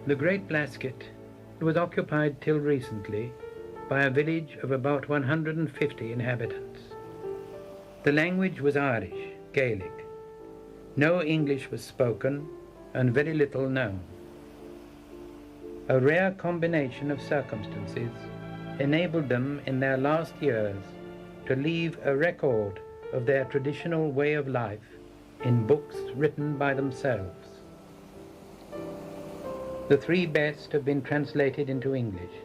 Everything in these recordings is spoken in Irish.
The great Blasket was occupied till recently by a village of about 150 inhabitants. The language was Irish, Gaelic. No English was spoken and very little known. A rare combination of circumstances enabled them in their last years to leave a record of their traditional way of life in books written by themselves. The three best have been translated into English.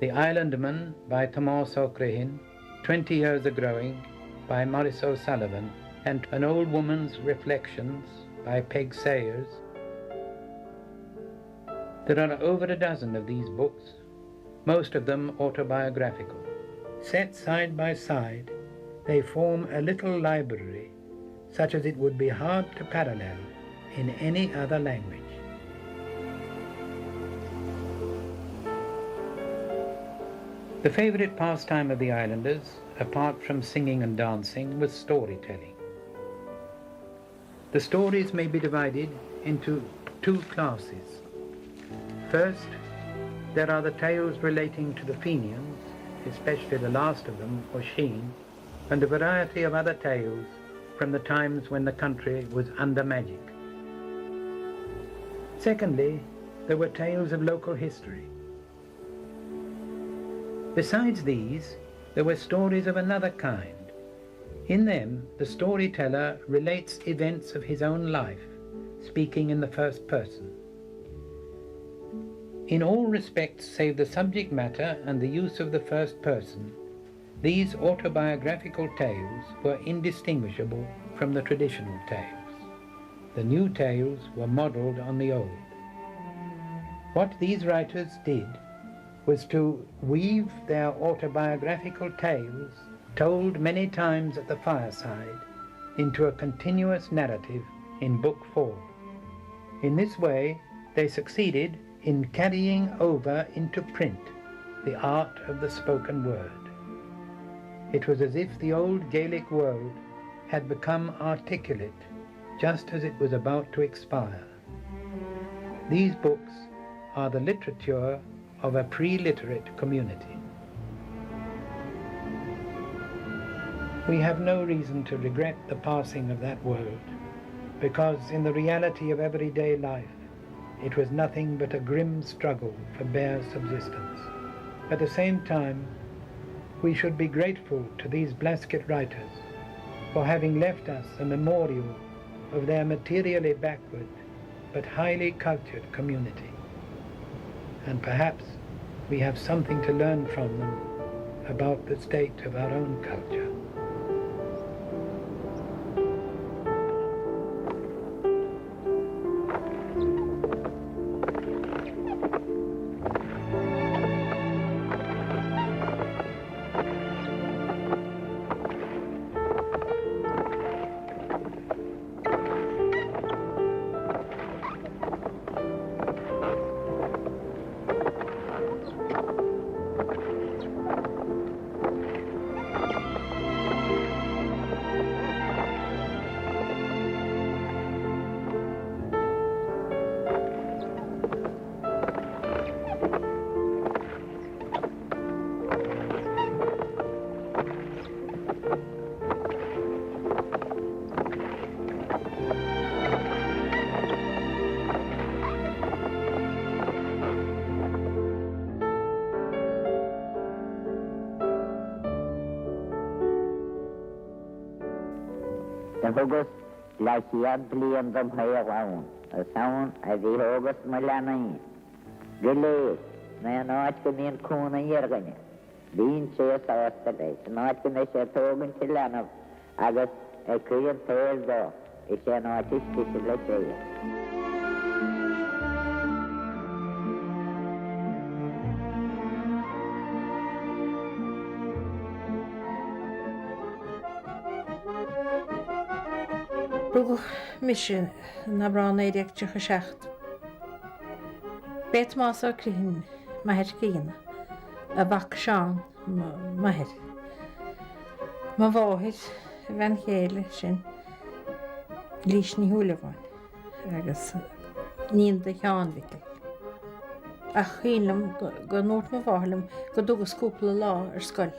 The Islandman by Thomas O'Crehan, 20 Years a Growing by Maurice O'Sullivan, and An Old Woman's Reflections by Peg Sayers. There are over a dozen of these books, most of them autobiographical. Set side by side, they form a little library such as it would be hard to parallel in any other language. The favorite pastime of the islanders, apart from singing and dancing, was storytelling. The stories may be divided into two classes. First, there are the tales relating to the Fenians, especially the last of them, Oisin, and a variety of other tales from the times when the country was under magic. Secondly, there were tales of local history. Besides these, there were stories of another kind. In them, the storyteller relates events of his own life, speaking in the first person. In all respects save the subject matter and the use of the first person, these autobiographical tales were indistinguishable from the traditional tales. The new tales were modelled on the old. What these writers did was to weave their autobiographical tales, told many times at the fireside, into a continuous narrative in book form. In this way, they succeeded in carrying over into print the art of the spoken word. It was as if the old Gaelic world had become articulate just as it was about to expire. These books are the literature of a pre-literate community. We have no reason to regret the passing of that world, because in the reality of everyday life, it was nothing but a grim struggle for bare subsistence. At the same time, we should be grateful to these Blasket writers for having left us a memorial of their materially backward but highly cultured community. And perhaps we have something to learn from them about the state of our own culture. August Lachiad Liam the Hayawan, a sound as the August Malani. Delay, Nanatkin Kuna Yergani. Being chairs are yesterday, not in the Chateau Chilano, August a Korean tail door, it's an artistic letter. Rúg mission na brán éideag tucha seacht. Bet más ó crihín maithir cína, a bhac seán maithir. Má bháthir bhean chéile sin lís ní húlaháin, agus níon de cheán vitil. a chéanlam go nóirt má bhálam go dúgus cúpla lá ar scoil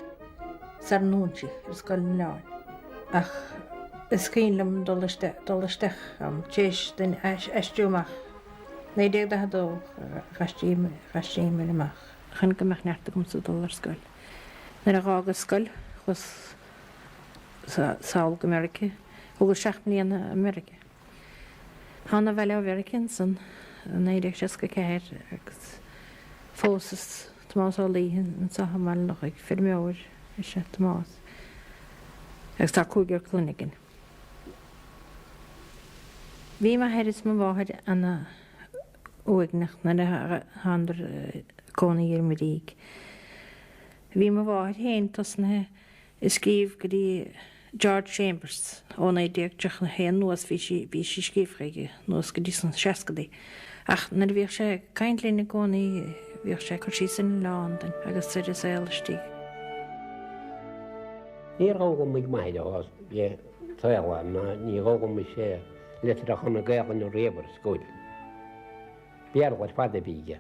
sa núntí ar scoil na leáin. Ach is chéanlam dul isteach am téis den eistúach. Né déag da dó gastíime amach. Chun gomach neartta gom sa dul ar scoil. Nar a gágus scoil chus Saul America, agus 6 mbliana America. Hána bheile American san néidir se go céir agus fósas Tomás O'Lehan an sa hamal nach ag filmóir is se Tomás. Agus tá cúgur clúnigin. Bhí mar heiris má bháthir anna uignach na handar cóna ar maríg. Bhí má bháthir héin tasna is scríomh go dtí George Chambers óna déagteach na héan nuas bhí sí scríomhchaige nuas go dtí san seacadaí. Ach na bhíoh sé caiintlína gcónaí bhíoh sé chu sí san lán agus sé is éilistí. Ní rágam muid maidide ás bhé saoile na ní rágam mu sé letar a chuna gaachan nó rébar scoil. Bearhaid fada bíige.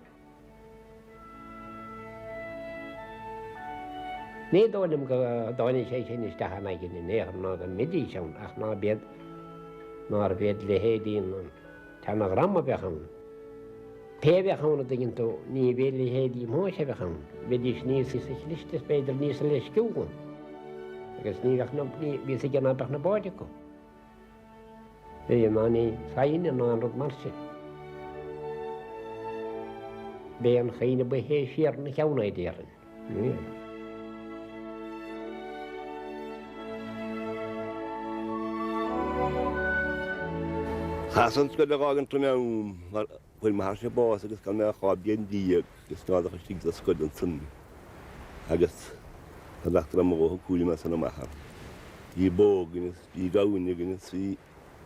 Ní dólim go dáine sé sin is deachna gin in néar ná an midí seán ach ná bead ná bhéad le héadíon tá na ramma bechan. Péhechanna daginn tú ní bhé le héadí má sé bechan, bhídís níos is listas beidir níos le sciúgan. Agus ní bhí sé gan abach na báide go. Bhí ná ní saine ná an rud marse. Bé an chéine bu hé siar na cheannaid déaran. Hasan sgwyd ag agan trwy mewn, pwyl mae harsio bos agos gan mewn chobiau'n diag, gys nod o'ch stig sgwyd yn syn. Agos, a ddechr am o cwli mas yn y mahar. I bog gynnes, i gawn gynnes, i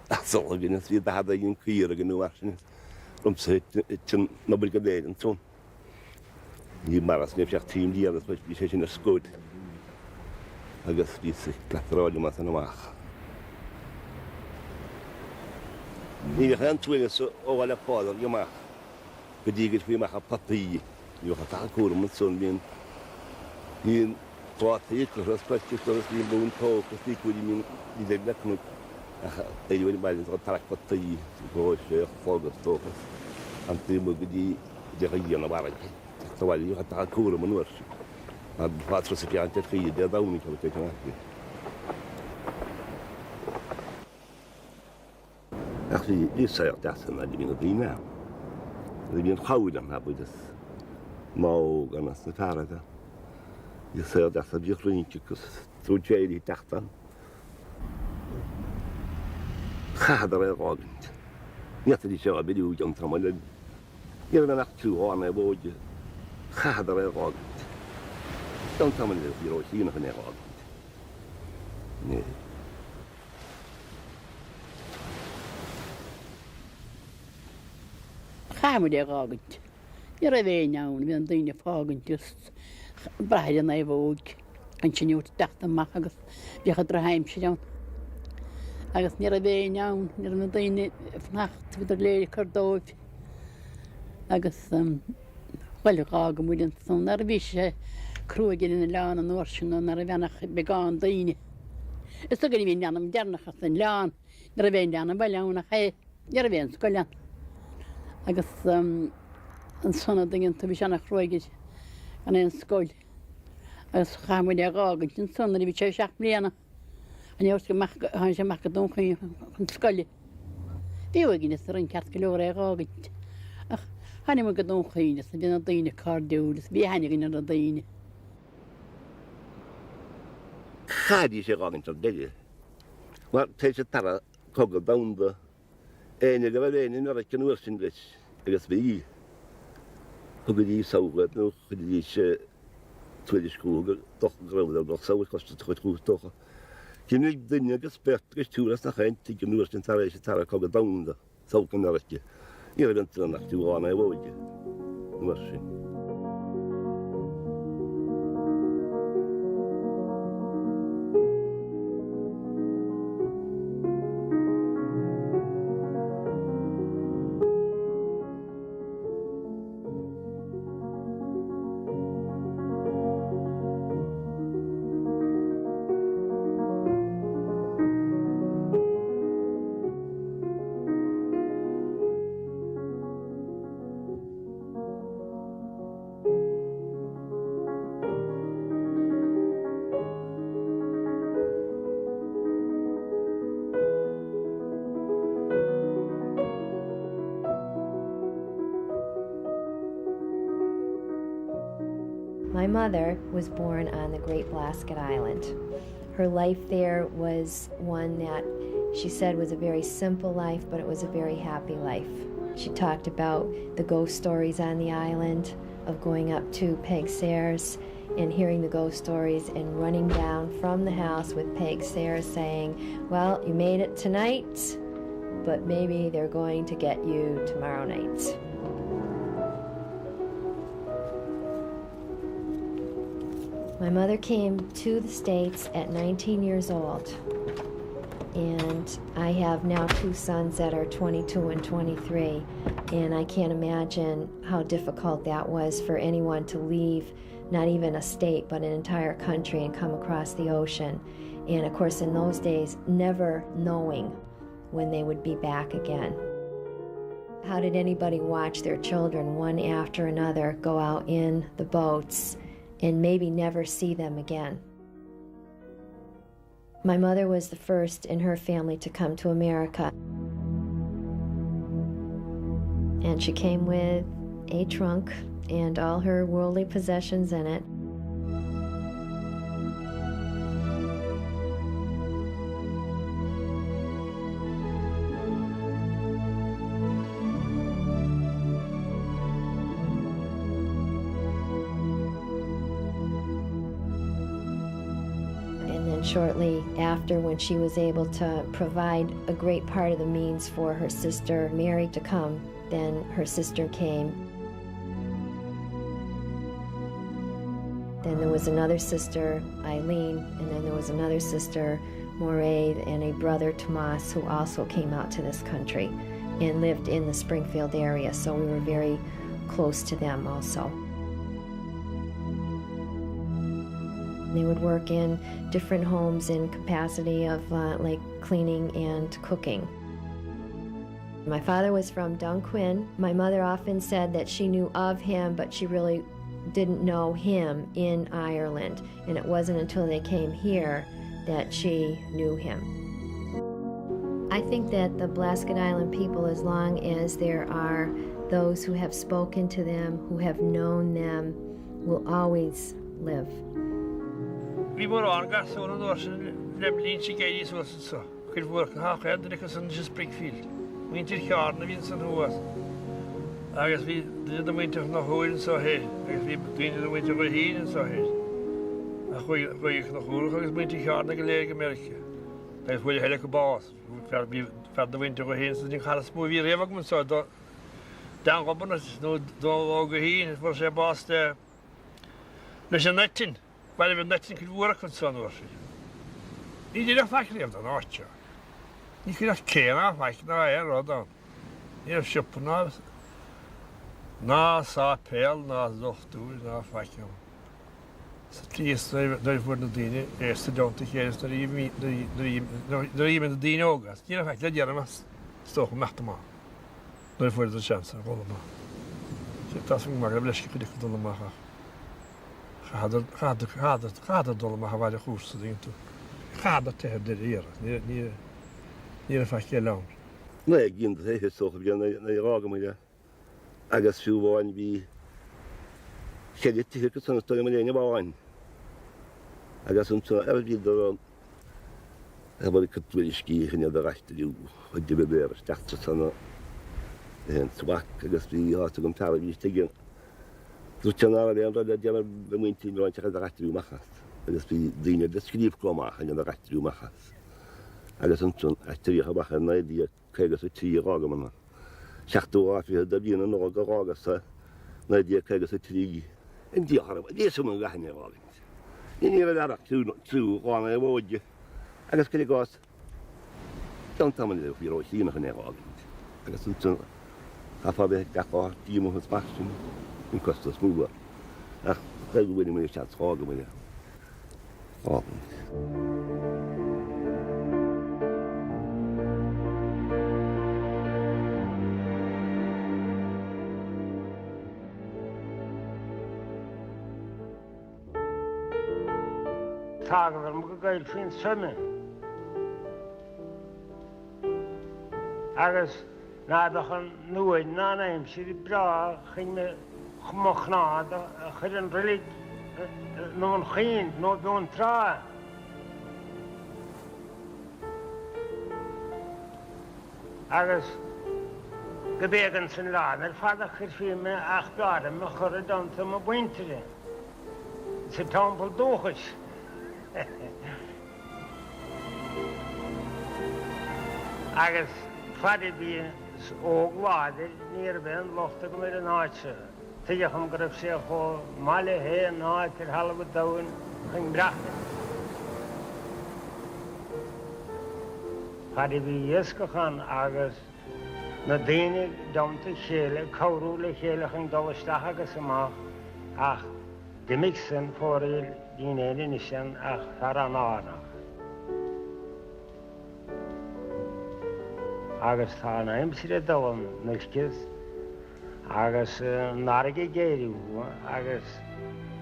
asol gynnes, i dada i'n cyr ag yn nhw arsin. Rwm sy'n ti'n nobl gydair yn tron. I maras neb siach tîm di agos, fi eisiau sy'n ysgwyd. Agos fi sy'n glathroli mas yn y mahar. Ni gaan twinges o wala fodder je mag. Gediget fi mag papi. Jo gaat daar koer met zo'n bin. Hier wat hier klas plastic klas die boon ko, die koer die min die de net moet. Ach, je weet maar dat tarak papi. Go je volgens toch. Antie moet die de hier na waar. Terwijl je gaat daar koer met noor. Maar wat zo se aan het hier, daar dan niet wat ik maak. Actually, this side that's an idea of the now. The being how we don't have with this Mog and as the Farada. You say that's a different because through Jady Tachtan. Hadder a rogant. Yet the show a video young someone. You're an act to on a board. Hadder a rogant. Don't tell me that you're seen of an rogant. Chaimid ag agant. Ar a bhéin ann, bhí an daoine fágant just braid an é bhóg an sinút deachta amach agus bhíchad ra haimse deann. Agus ní a bhéin ann, ní an daoine fnacht bhí ar léir cardóibh. Agus bhfuil ága múlinn san ar a bhí sé cruagin in leán an orsin an ar a bhenach begáin daoine. Is tu gan bhíon anam dearnachas an leán, ní a bhéin deanam bhil ann a ché, ní a bhéin scoilean. Agus an sonna dingin tu bhí seanna chroigid an éon scoil. Agus chaimid ag ágant an sonna bhí sé 7 bliana. An éos go háin sé meach go dún chun scoile. Bhí gin is ar an ceart go leor ag ágant. Ach, haine mar go dún chuine, sa bhíon an daoine cardúlas, bhí haine gin ar a daoine. Chadi sé gagant ar deile. Wel, te sé tara cogad dawnda. Eine gyfer ein ar ac yn wrth sy'n glis, agos fi. Hwg ydi sawgad nhw, hwg ydi eisiau twyd i sgwg, doch yn grawd ar doch sawgad costio toch chwch doch. Cyn i ddyn agos beth gys tiwras na chaint, i gyn wrth sy'n tara eisiau tara cogad dawnda, sawgad ar ac. I'r gynta yn acti o anna i fod. Wrth sy'n. My mother was born on the Great Blasket Island. Her life there was one that she said was a very simple life, but it was a very happy life. She talked about the ghost stories on the island, of going up to Peg Sayers and hearing the ghost stories and running down from the house with Peg Sayers saying, well, you made it tonight, but maybe they're going to get you tomorrow night. My mother came to the States at 19 years old, and I have now 2 sons that are 22 and 23, and I can't imagine how difficult that was for anyone to leave not even a state but an entire country and come across the ocean. And of course in those days, never knowing when they would be back again. How did anybody watch their children one after another go out in the boats and maybe never see them again? My mother was the first in her family to come to America. And she came with a trunk and all her worldly possessions in it. Shortly after, when she was able to provide a great part of the means for her sister Mary to come, then her sister came. Then there was another sister, Eileen, and then there was another sister, Moray, and a brother, Tomas, who also came out to this country and lived in the Springfield area, so we were very close to them also. They would work in different homes in capacity of like cleaning and cooking. My father was from Dunquin. My mother often said that she knew of him, but she really didn't know him in Ireland. And it wasn't until they came here that she knew him. I think that the Blasket Island people, as long as there are those who have spoken to them, who have known them, will always live. Vi var angas och någon år sedan lämlin chikai så. Kul work ha had det kan just Springfield. Vi inte kör när vi sen hos. Agas vi det winter nog holen så här. Agas vi between the winter och heen så här. Jag nog holen agas vi inte kör när gelegen märke. Det får ju hela kubas. För det winter och heen så det kan små vi reva kom så då. Dan robben då och heen för sig bast det. Lejenetin. Weil wir nicht in Work und so nur. Ich die faktiskt inte nåt. Ni kunde kena faktiskt då. Jag köpte na sa pel na doktor na faktiskt. Så tills där för det dine är så dumt att jag står i med dine ögas. Det är faktiskt det gör mest stå på mattan. Då får det chansen att hålla med. Så tas mig det blir skickligt att hålla med. Hade dollar med havade kurs det inte. Hade det här det är faktiskt långt. Nej, inte det är så när jag ragar mig. Agas för var vi kedde till hur sånt står med det var en. Agas som så är det då. Jag var katoliski när det rätt ju. Och det behöver starta såna en svak agas vi har så kommer vi stigen. Dúchas det ändå det jag vill inte dra inte rätt ju maxas. Det är dina det skriv komma han det rätt ju maxas. Alla sånt att jag har bara när det kan så 10 ragar man. Schaktor för det blir några ragar så när det kan så 3 en dia har det som en gång jag var. Ni är där så ragar jag var ju. Alla ska det gå. Sånt har man det för att hinna när ragar. Alla sånt har vi kanske 10 månader smaken. Det kostar små. Ja, det går det med chans ragar med det. Ja. Tagen var mycket gael fin sömmen. Agus nadan nu nana imsiri bra khime khmokhna da khiren relig No'n chyn, no bewn tra. Agus gybegan sy'n lan, ffadach i'r ffilm ach bladam, mae chwrdd dont am y bwyntri. Sy'n tompl Dúchas. Agus fadi bi o gwadir nir ben lochta gymryd yn oedse. Tygach am gryf sy'n cho male he yn oed i'r halw dawn yng Blasket. Fadi bi ysgochan agus na deinig domta chele, cawrwle chele yng dolystach agus ymach ach dimixen fforil dineli nishan ach tharan arach. Agus tá na imsir dom nilkis agus narge geiriu agus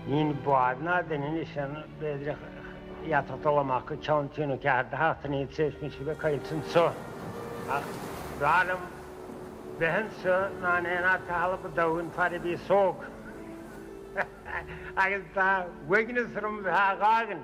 nín bwadna den nishan bedrich yatatolamach chantinu kard hatni tses misibe kailsin so ach ralam behen so na nena tahalp dawn fari bi sog agus ta wegnes rum ha gagen.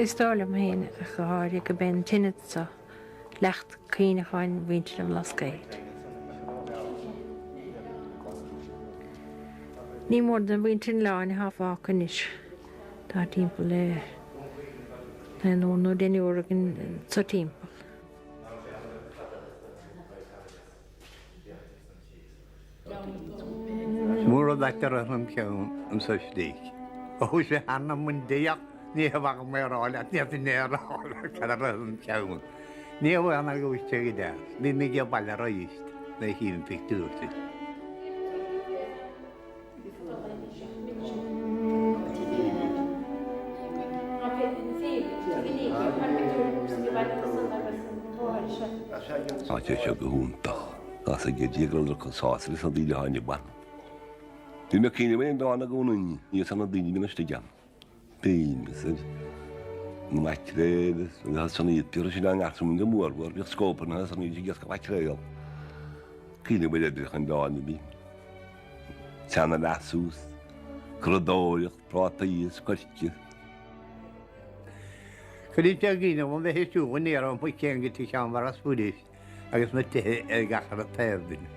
Istálam héin a chaáir go ben tinad sa lecht cíine cháin víinte am Blasket. Ní mór den víinte láin hafa canis tá timppel le nó den organ sa timppel. Mór a ddaitar an ceann an sosdík. Ó sé hanna mun déach ní bhah mé ráile ní nérála chu an ceann. Ní bhana go bhiste de, ní mé ge bailile raíist na hín picúirta. Áte se go húntaach as a gé ddíagráil chu sása a díle háine ban. Dú na cíine mé dána gúnaí í sanna daine ganiste gan. Bín mairéad sanna ítíir sin an arsam go mórhar bhíh scópanna san í gas go mairéal. Cíine bud idir an dána bí. Teanna lasús, chudóireach, prátaíos, coirce. Chydí te gíine bhn bheith hisúin ní an mu céan go tí sean mar as fúdís agus na tuthe ar gachar a taobhduine.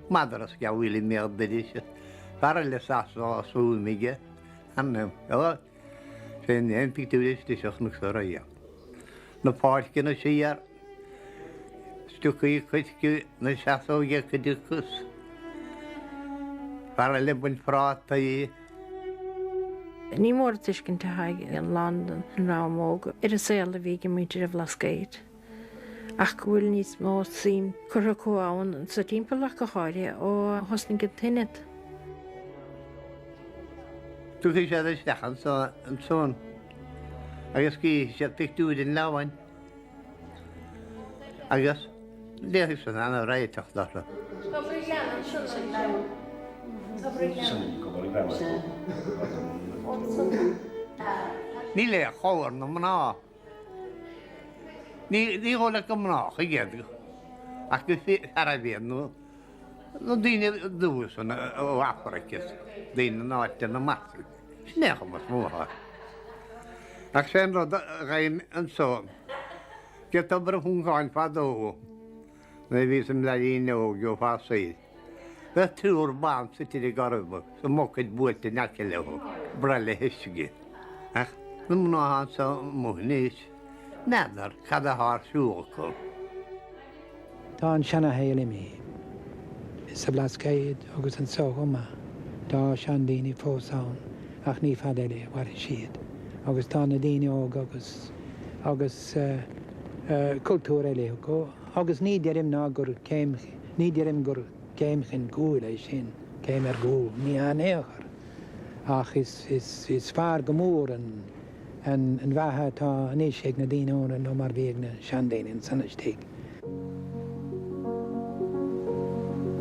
Madar as gabhhuiili mé bedíise, far le sasá súlmige, annam, sé an picúis tí seach na soraíach. Na páircin na síar, stucaí chuidciú na seaóige go dúchas. Far le buin prátaí. Ní mór tuiscin te haig in London an rámóga ar a saoil a bhí go mítir a Blasket. Ach go bhfuil níos mó sim chur chuáin sa timppelach go cháire ó hosling go tinad. Tucha sé istechan an són. Agus cí sé pictúid in láhain. Agus léirigh san anna réiteach dála. Ní le chóir na mná. Ní hóla go mná chu géadú. Ach go fi ar a bhéanú. No daine dús ó Africas. Daine náte na masú. Snecha mas mútha. Ach sé rud rain an só. Get obair hún gáin fadó. Na bhí sem le íine ó go fá saoil. Be túr bán sa tí garbu, sa mócaid búilte nece leho, brele hisigi. Ach, na mná sa múhníos. Nadar, cad a hár siúlco. Tá an seanna héala mí. Sa Blasket agus an sógama. Tá sean daoine fósán ach ní fad éile war siad. Agus tá na daoine óg agus cultúr éile go. Agus ní deirim ná gur céim, ní deirim gur céimchin gúil é sin, céim gúil, ní an éachar. Ach is fear go mór an bheithe tá níos ag na daoine óna nó mar bhíag na sean daoine san istigh.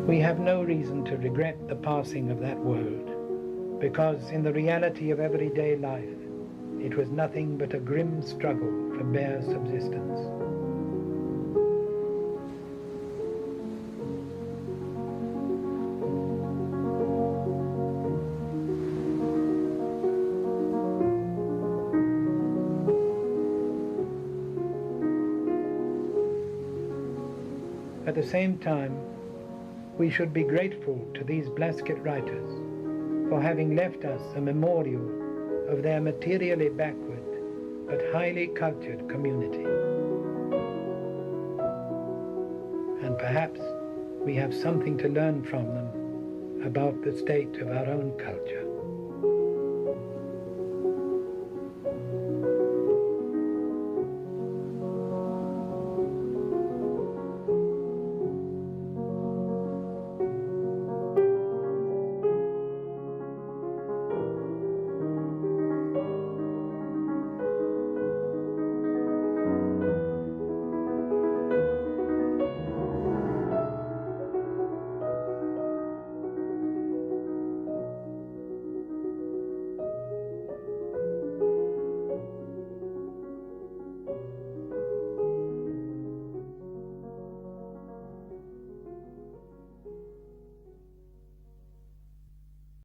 We have no reason to regret the passing of that world, because in the reality of everyday life, it was nothing but a grim struggle for bare subsistence. At the same time, we should be grateful to these Blasket writers for having left us a memorial of their materially backward but highly cultured community. And perhaps we have something to learn from them about the state of our own culture.